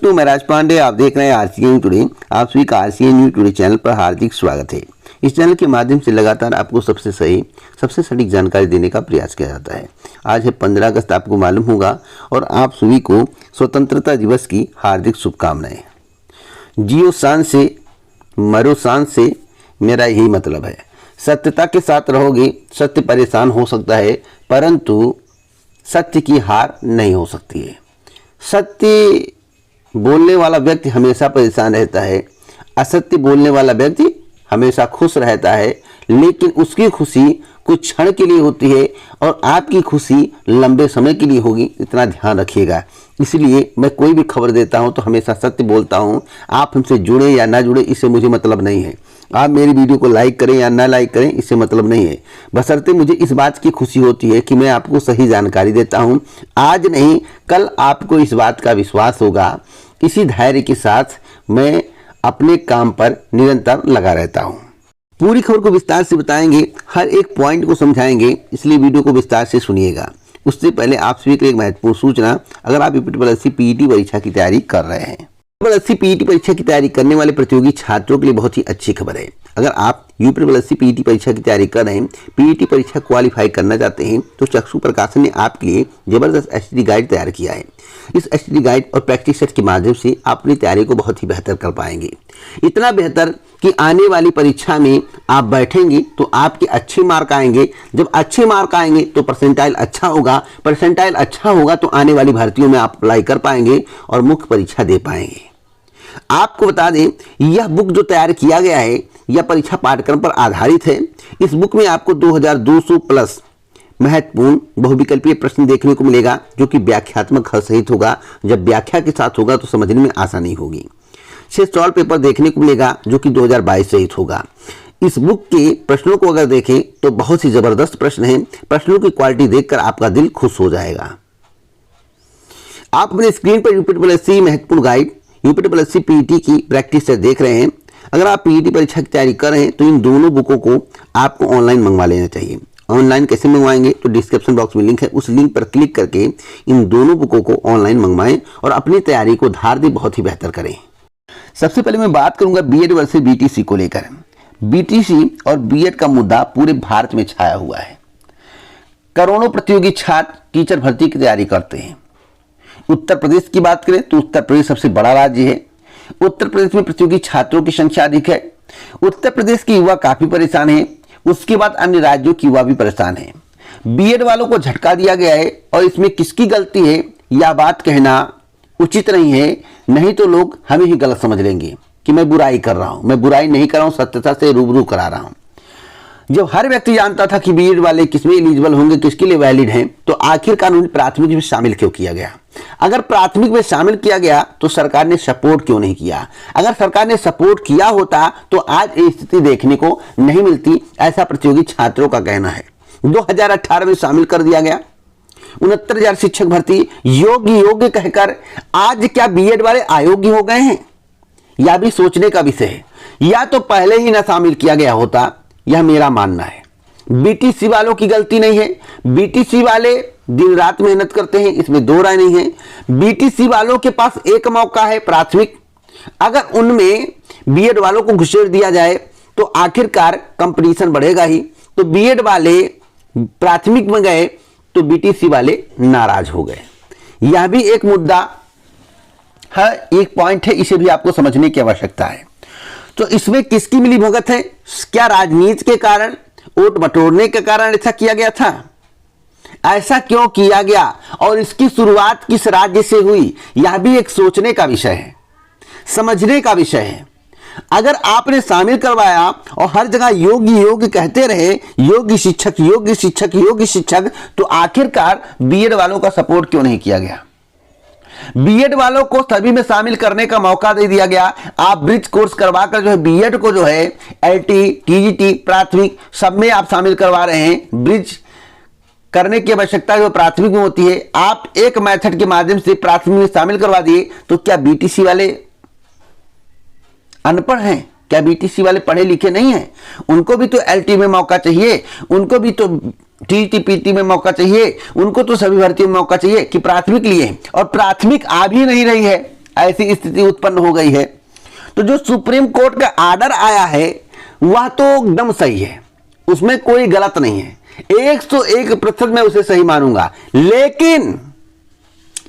दोस्तों, मैं राज पांडे, आप देख रहे हैं आरसीएन टुडे। आप सभी का आरसीएन न्यूज़ टुडे चैनल पर हार्दिक स्वागत है। इस चैनल के माध्यम से लगातार आपको सबसे सही, सबसे सटीक जानकारी देने का प्रयास किया जाता है। आज है 15 अगस्त, आपको मालूम होगा, और आप सभी को स्वतंत्रता दिवस की हार्दिक शुभकामनाएं। जियो शान से, मरो शान से, मेरा यही मतलब है। सत्यता के साथ रहोगे, सत्य परेशान हो सकता है, परंतु सत्य की हार नहीं हो सकती है। सत्य बोलने वाला व्यक्ति हमेशा परेशान रहता है, असत्य बोलने वाला व्यक्ति हमेशा खुश रहता है, लेकिन उसकी खुशी कुछ क्षण के लिए होती है और आपकी खुशी लंबे समय के लिए होगी, इतना ध्यान रखिएगा। इसलिए मैं कोई भी खबर देता हूं तो हमेशा सत्य बोलता हूं। आप हमसे जुड़े या ना जुड़े, इससे मुझे मतलब नहीं है। आप मेरी वीडियो को लाइक करें या ना लाइक करें, इससे मतलब नहीं है। बशर्ते मुझे इस बात की खुशी होती है कि मैं आपको सही जानकारी देता हूं। आज नहीं, कल आपको इस बात का विश्वास होगा। इसी धैर्य के साथ मैं अपने काम पर निरंतर लगा रहता हूं। पूरी खबर को विस्तार से बताएंगे, हर एक पॉइंट को समझाएंगे, इसलिए वीडियो को विस्तार से सुनिएगा। उससे पहले आप सभी को एक महत्वपूर्ण सूचना, अगर आप यूपीएससी पीईटी परीक्षा की तैयारी कर रहे हैं, यूपीएससी पीईटी परीक्षा की तैयारी करने वाले प्रतियोगी छात्रों के लिए बहुत ही अच्छी खबर है। अगर आप यूपीएससी पीईटी परीक्षा की तैयारी कर रहे हैं, पीईटी परीक्षा क्वालिफाई करना चाहते हैं, तो चक्षु प्रकाशन ने आपके लिए जबरदस्त एचडी गाइड तैयार किया है। इस एचडी गाइड और प्रैक्टिस सेट के माध्यम से आप अपनी तैयारी को बहुत ही बेहतर कर पाएंगे। इतना बेहतर कि आने वाली परीक्षा में आप बैठेंगे तो आपके अच्छे मार्क आएंगे। जब अच्छे मार्क आएंगे तो परसेंटाइल अच्छा होगा, परसेंटाइल अच्छा होगा तो आने वाली भर्तियों में आप अप्लाई कर पाएंगे और मुख्य परीक्षा दे पाएंगे। आपको बता दें, यह बुक जो तैयार किया गया है, यह परीक्षा पाठ्यक्रम पर आधारित है। इस बुक में आपको 2200 प्लस महत्वपूर्ण बहुविकल्पीय प्रश्न देखने को मिलेगा, जो कि व्याख्यात्मक हल सहित होगा। जब व्याख्या के साथ होगा तो समझने में आसानी होगी। 6 सॉल्व पेपर देखने को मिलेगा, जो कि 2022 सहित होगा। इस बुक के प्रश्नों को अगर देखें तो बहुत ही जबरदस्त प्रश्न हैं। प्रश्नों की क्वालिटी देखकर आपका दिल खुश हो जाएगा। आप अपने स्क्रीन पर यूपीएससी महत्वपूर्ण गाइड, यूपीएससी पीईटी की प्रैक्टिस से देख रहे हैं। अगर आप पीईटी परीक्षा की तैयारी कर रहे हैं तो इन दोनों बुकों को आपको ऑनलाइन मंगवा लेना चाहिए। ऑनलाइन कैसे मंगवाएंगे, तो डिस्क्रिप्शन बॉक्स में लिंक है, उस लिंक पर क्लिक करके इन दोनों बुकों को ऑनलाइन मंगवाएं और अपनी तैयारी को धार दे बहुत ही बेहतर करें। सबसे पहले मैं बात करूंगा बीएड वर्सेस बीटीसी को लेकर। बीटीसी और बीएड का मुद्दा पूरे भारत में छाया हुआ है। करोड़ों प्रतियोगी छात्र टीचर भर्ती की तैयारी करते हैं। उत्तर प्रदेश की बात करें तो उत्तर प्रदेश सबसे बड़ा राज्य है। उत्तर प्रदेश में प्रतियोगी छात्रों की संख्या अधिक है। उत्तर प्रदेश के युवा काफी परेशान हैं। उसके बाद अन्य राज्यों के युवा भी परेशान हैं। बीएड वालों को झटका दिया गया है और इसमें किसकी गलती है, यह बात कहना उचित नहीं है। नहीं तो लोग हमें ही गलत समझ लेंगे कि मैं बुराई कर रहा हूं। मैं बुराई नहीं कर रहा हूं, सत्यता से रूबरू करा रहा हूं। जब हर व्यक्ति जानता था कि बीएड वाले किसमें एलिजिबल होंगे, किसके लिए वैलिड हैं, तो आखिरकार उन्हें प्राथमिक में शामिल क्यों किया गया? अगर प्राथमिक में शामिल किया गया तो सरकार ने सपोर्ट क्यों नहीं किया? अगर सरकार ने सपोर्ट किया होता तो आज ये स्थिति देखने को नहीं मिलती, ऐसा प्रतियोगी छात्रों का कहना है। 2018 में शामिल कर दिया गया। 69,000 शिक्षक भर्ती योग्य कहकर आज क्या बीएड वाले अयोग्य हो गए हैं? यह भी सोचने का विषय है। या तो पहले ही ना शामिल किया गया होता, यह मेरा मानना है। बीटीसी वालों की गलती नहीं है। बीटीसी वाले दिन रात मेहनत करते हैं, इसमें दो राय नहीं है। बीटीसी वालों के पास एक मौका है, प्राथमिक। अगर उनमें बीएड वालों को घुसेड़ दिया जाए तो आखिरकार कंपटीशन बढ़ेगा ही। तो बीएड वाले प्राथमिक में गए तो बीटीसी वाले नाराज हो गए। यह भी एक मुद्दा है, एक पॉइंट है, इसे भी आपको समझने की आवश्यकता है। तो इसमें किसकी मिलीभगत है? क्या राजनीति के कारण, वोट बटोरने के कारण ऐसा किया गया था? ऐसा क्यों किया गया और इसकी शुरुआत किस राज्य से हुई? यह भी एक सोचने का विषय है, समझने का विषय है। अगर आपने शामिल करवाया और हर जगह योग्य कहते रहे, योग्य शिक्षक, तो आखिरकार बीएड वालों का सपोर्ट क्यों नहीं किया गया? बीएड वालों को सभी में शामिल करने का मौका दे दिया गया। आप ब्रिज कोर्स करवाकर जो है बीएड को जो है एलटी, टीजीटी, प्राथमिक सब में आप शामिल करवा रहे हैं। ब्रिज करने की आवश्यकता जो प्राथमिक में होती है, आप एक मेथड के माध्यम से प्राथमिक में शामिल करवा दिए। तो क्या बीटीसी वाले अनपढ़ हैं? क्या बीटीसी वाले पढ़े लिखे नहीं हैं? उनको भी तो एलटी में मौका चाहिए, उनको भी तो टीटीपीटी में मौका चाहिए, उनको तो सभी भर्तियों में मौका चाहिए कि प्राथमिक लिए, और प्राथमिक आ भी नहीं रही है। ऐसी स्थिति उत्पन्न हो गई है। तो जो सुप्रीम कोर्ट का आर्डर आया है वह तो एकदम सही है, उसमें कोई गलत नहीं है, 101% मैं उसे सही मानूंगा। लेकिन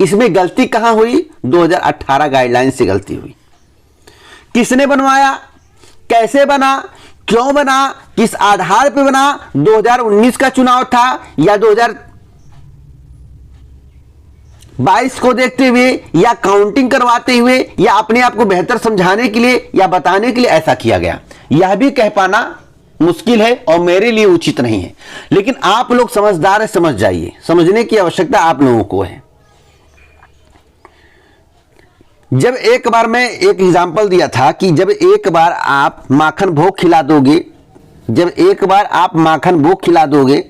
इसमें गलती कहां हुई? 2018 गाइडलाइन से गलती हुई। किसने बनवाया, कैसे बना, क्यों बना, किस आधार पर बना? 2019 का चुनाव था या 2022 को देखते हुए, या काउंटिंग करवाते हुए, या अपने आप को बेहतर समझाने के लिए या बताने के लिए ऐसा किया गया? यह भी कह पाना मुश्किल है और मेरे लिए उचित नहीं है। लेकिन आप लोग समझदार है, समझ जाइए, समझने की आवश्यकता आप लोगों को है। जब एक बार मैं एक एग्जाम्पल दिया था कि जब एक बार आप माखन भोग खिला दोगे, जब एक बार आप माखन भोग खिला दोगे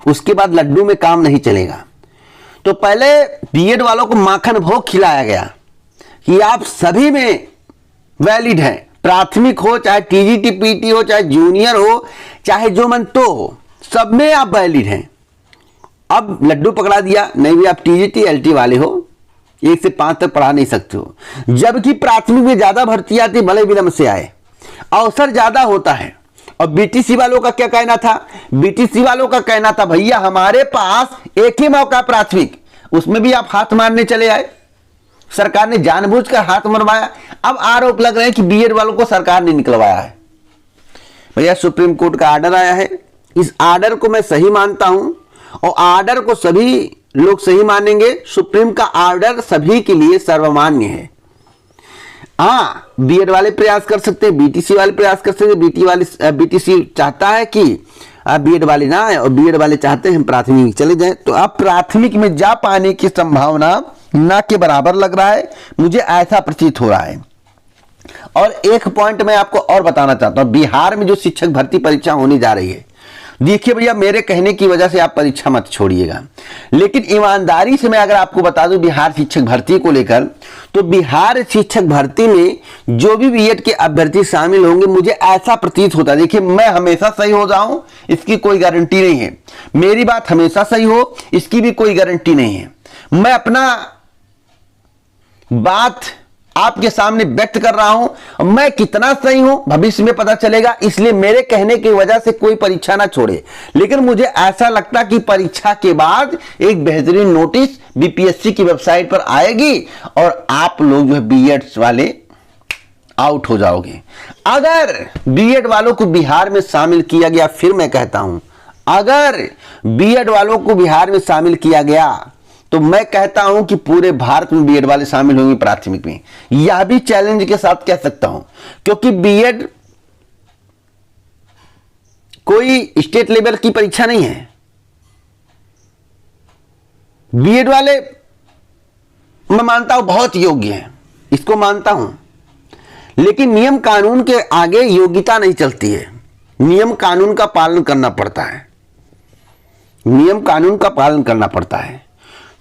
उसके बाद लड्डू में काम नहीं चलेगा। तो पहले बीएड वालों को माखन भोग खिलाया गया कि आप सभी में वैलिड हैं, प्राथमिक हो चाहे टीजीटी पीटी हो चाहे जूनियर हो चाहे जो मन तो हो, सब में आप वैलिड हैं। अब लड्डू पकड़ा दिया, नहीं भी आप टीजीटी एलटी वाले हो 1 से 5 तक पढ़ा नहीं सकते हो, जबकि प्राथमिक में ज्यादा भर्ती आती, भले विलंब से आए, अवसर ज्यादा होता है। और बीटीसी वालों का क्या कहना था? बीटीसी वालों का कहना था भैया हमारे पास एक ही मौका प्राथमिक, उसमें भी आप हाथ मारने चले आए। सरकार ने जानबूझकर हाथ मरवाया। अब आरोप लग रहे हैं कि बीएड वालों को सरकार ने निकलवाया है। भैया सुप्रीम कोर्ट का आर्डर आया है, इस आर्डर को मैं सही मानता हूं और आर्डर को सभी लोग सही मानेंगे। सुप्रीम का आर्डर सभी के लिए सर्वमान्य है। हाँ, बीएड वाले प्रयास कर सकते हैं, बीटीसी वाले प्रयास कर सकते हैं। बीटीसी चाहता है कि बीएड वाले ना आए और बीएड वाले चाहते हैं हम प्राथमिक में चले जाएं। तो आप प्राथमिक में जा पाने की संभावना ना के बराबर लग रहा है, मुझे ऐसा प्रतीत हो रहा है। और एक पॉइंट मैं आपको और बताना चाहता हूं, बिहार में जो शिक्षक भर्ती परीक्षा होने जा रही है, देखिए भैया मेरे कहने की वजह से आप परीक्षा मत छोड़िएगा, लेकिन ईमानदारी से मैं अगर आपको बता दूं बिहार शिक्षक भर्ती को लेकर, तो बिहार शिक्षक भर्ती में जो भी बीएड के अभ्यर्थी शामिल होंगे, मुझे ऐसा प्रतीत होता है, देखिए मैं हमेशा सही हो जाऊं इसकी कोई गारंटी नहीं है, मेरी बात हमेशा सही हो इसकी भी कोई गारंटी नहीं है। मैं अपना बात आपके सामने व्यक्त कर रहा हूं, मैं कितना सही हूं भविष्य में पता चलेगा, इसलिए मेरे कहने की वजह से कोई परीक्षा ना छोड़े। लेकिन मुझे ऐसा लगता कि परीक्षा के बाद एक बेहतरीन नोटिस बीपीएससी की वेबसाइट पर आएगी और आप लोग जो है बीएड वाले आउट हो जाओगे। अगर बीएड वालों को बिहार में शामिल किया गया, फिर मैं कहता हूं अगर बीएड वालों को बिहार में शामिल किया गया तो मैं कहता हूं कि पूरे भारत में बीएड वाले शामिल होंगे प्राथमिक में। यह भी चैलेंज के साथ कह सकता हूं, क्योंकि बीएड कोई स्टेट लेवल की परीक्षा नहीं है। बीएड वाले मैं मानता हूं बहुत योग्य हैं, इसको मानता हूं, लेकिन नियम कानून के आगे योग्यता नहीं चलती है। नियम कानून का पालन करना पड़ता है, नियम कानून का पालन करना पड़ता है।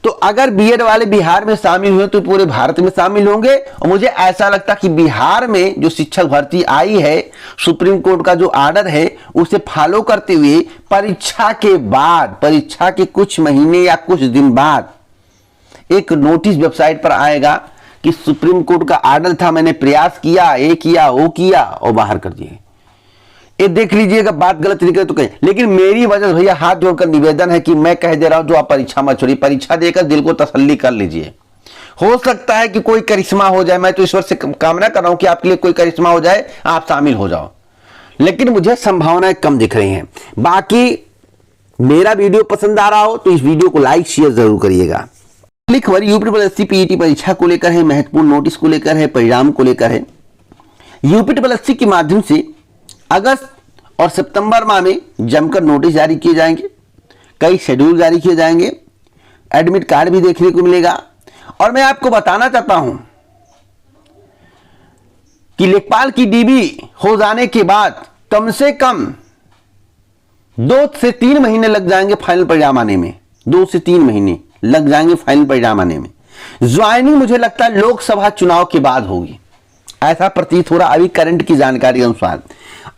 तो अगर बीएड वाले बिहार में शामिल हुए तो पूरे भारत में शामिल होंगे। और मुझे ऐसा लगता कि बिहार में जो शिक्षक भर्ती आई है, सुप्रीम कोर्ट का जो आर्डर है उसे फॉलो करते हुए परीक्षा के बाद, परीक्षा के कुछ महीने या कुछ दिन बाद एक नोटिस वेबसाइट पर आएगा कि सुप्रीम कोर्ट का आर्डर था, मैंने प्रयास किया, ये किया वो किया और बाहर कर दिए। ये देख लीजिएगा, बात गलत निकले तो कहें, लेकिन मेरी वजह से भैया हाथ जोड़कर निवेदन है कि मैं कह दे रहा हूं जो आप परीक्षा मत छोड़िए, परीक्षा देकर दिल को तसल्ली कर लीजिए। हो सकता है कि कोई करिश्मा हो जाए, मैं तो ईश्वर से कामना कर रहा हूं कि आपके लिए कोई करिश्मा हो जाए, आप शामिल हो जाओ, लेकिन मुझे संभावनाएं कम दिख रही हैं। बाकी मेरा वीडियो पसंद आ रहा हो तो इस वीडियो को लाइक शेयर जरूर करिएगा। खबर यूपी पीईटी परीक्षा को लेकर है, महत्वपूर्ण नोटिस को लेकर है, परिणाम को लेकर है। यूपी के माध्यम से अगस्त और सितंबर माह में जमकर नोटिस जारी किए जाएंगे, कई शेड्यूल जारी किए जाएंगे, एडमिट कार्ड भी देखने को मिलेगा। और मैं आपको बताना चाहता हूं कि लेखपाल की डीबी हो जाने के बाद कम से कम 2 से 3 महीने लग जाएंगे फाइनल परिणाम आने में, 2 से 3 महीने लग जाएंगे फाइनल परिणाम आने में। ज्वाइनिंग मुझे लगता है लोकसभा चुनाव के बाद होगी, ऐसा प्रतीत हो रहा अभी करंट की जानकारी अनुसार।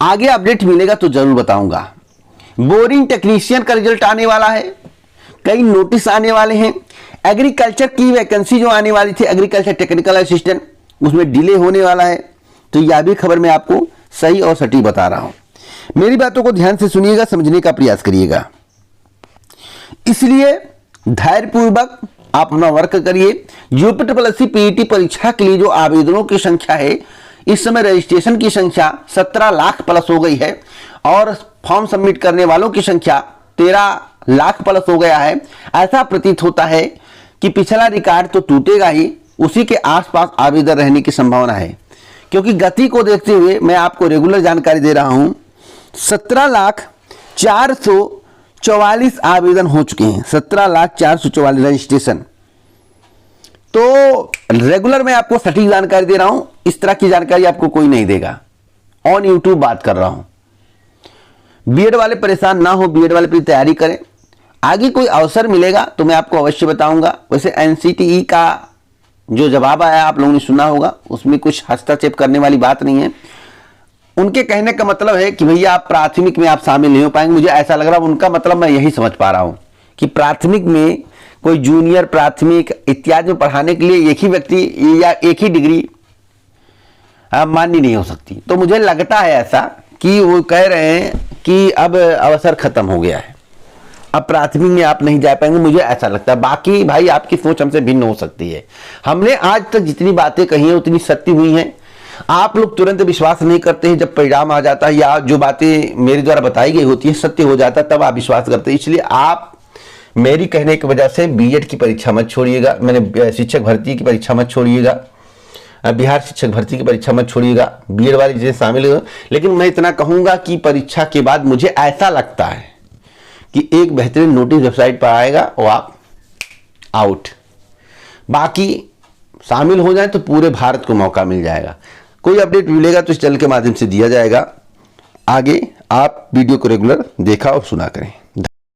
आगे अपडेट मिलेगा तो जरूर बताऊंगा। बोरिंग टेक्नीशियन का रिजल्ट आने वाला है, कई नोटिस आने वाले हैं, एग्रीकल्चर की वैकेंसी जो आने वाली थी, एग्रीकल्चर टेक्निकल असिस्टेंट, उसमें डिले होने वाला है। तो यह भी खबर मैं आपको सही और सटीक बता रहा हूं। मेरी बातों को ध्यान से सुनिएगा, समझने का प्रयास करिएगा। इसलिए धैर्यपूर्वक आप अपना वर्क करिए। यूपीट्रिपलएससी पीईटी परीक्षा के लिए जो आवेदनों की संख्या है, इस समय रजिस्ट्रेशन की संख्या 17 लाख प्लस हो गई है और फॉर्म सबमिट करने वालों की संख्या 13 लाख प्लस हो गया है। ऐसा प्रतीत होता है कि पिछला रिकॉर्ड तो टूटेगा ही, उसी के आसपास आवेदन रहने की संभावना है। क्योंकि गति को देखते हुए मैं आपको रेगुलर जानकारी दे रहा हूं, 17,444 आवेदन हो चुके हैं, 17,444 रजिस्ट्रेशन। तो रेगुलर मैं आपको सटीक जानकारी दे रहा हूं, इस तरह की जानकारी आपको कोई नहीं देगा। ऑन यूट्यूब बात कर रहा हूं। बीएड वाले परेशान ना हो, बीएड वाले अपनी तैयारी करें। आगे कोई अवसर मिलेगा तो मैं आपको अवश्य बताऊंगा। वैसे एनसीटीई का जो जवाब आया आप लोगों ने सुना होगा, उसमें कुछ हस्तक्षेप करने वाली बात नहीं है। उनके कहने का मतलब है कि भैया आप प्राथमिक में आप शामिल नहीं हो पाएंगे। मुझे ऐसा लग रहा है उनका मतलब मैं यही समझ पा रहा हूं कि प्राथमिक में कोई जूनियर, प्राथमिक इत्यादि में पढ़ाने के लिए एक ही व्यक्ति या एक ही डिग्री मान्य नहीं हो सकती। तो मुझे लगता है ऐसा कि वो कह रहे हैं कि अब अवसर खत्म हो गया है, अब प्राथमिक में आप नहीं जा पाएंगे। मुझे ऐसा लगता है। बाकी भाई आपकी सोच हमसे भिन्न हो सकती है। हमने आज तक जितनी बातें कही हैं उतनी सत्य हुई हैं। आप लोग तुरंत विश्वास नहीं करते हैं, जब परिणाम आ जाता है या जो बातें मेरे द्वारा बताई गई होती है सत्य हो जाता है, तब आप विश्वास करते हैं। इसलिए आप मेरी कहने की वजह से बीएड की परीक्षा मत छोड़िएगा, मैंने शिक्षक भर्ती की परीक्षा मत छोड़िएगा, बिहार शिक्षक भर्ती की परीक्षा मत छोड़िएगा, बीएड वाली चीजें शामिल हो। लेकिन मैं इतना कहूंगा कि परीक्षा के बाद मुझे ऐसा लगता है कि एक बेहतरीन नोटिस वेबसाइट पर आएगा और आप आउट। बाकी शामिल हो जाए तो पूरे भारत को मौका मिल जाएगा। कोई अपडेट मिलेगा तो इस चैनल के माध्यम से दिया जाएगा। आगे आप वीडियो को रेगुलर देखा और सुना करें।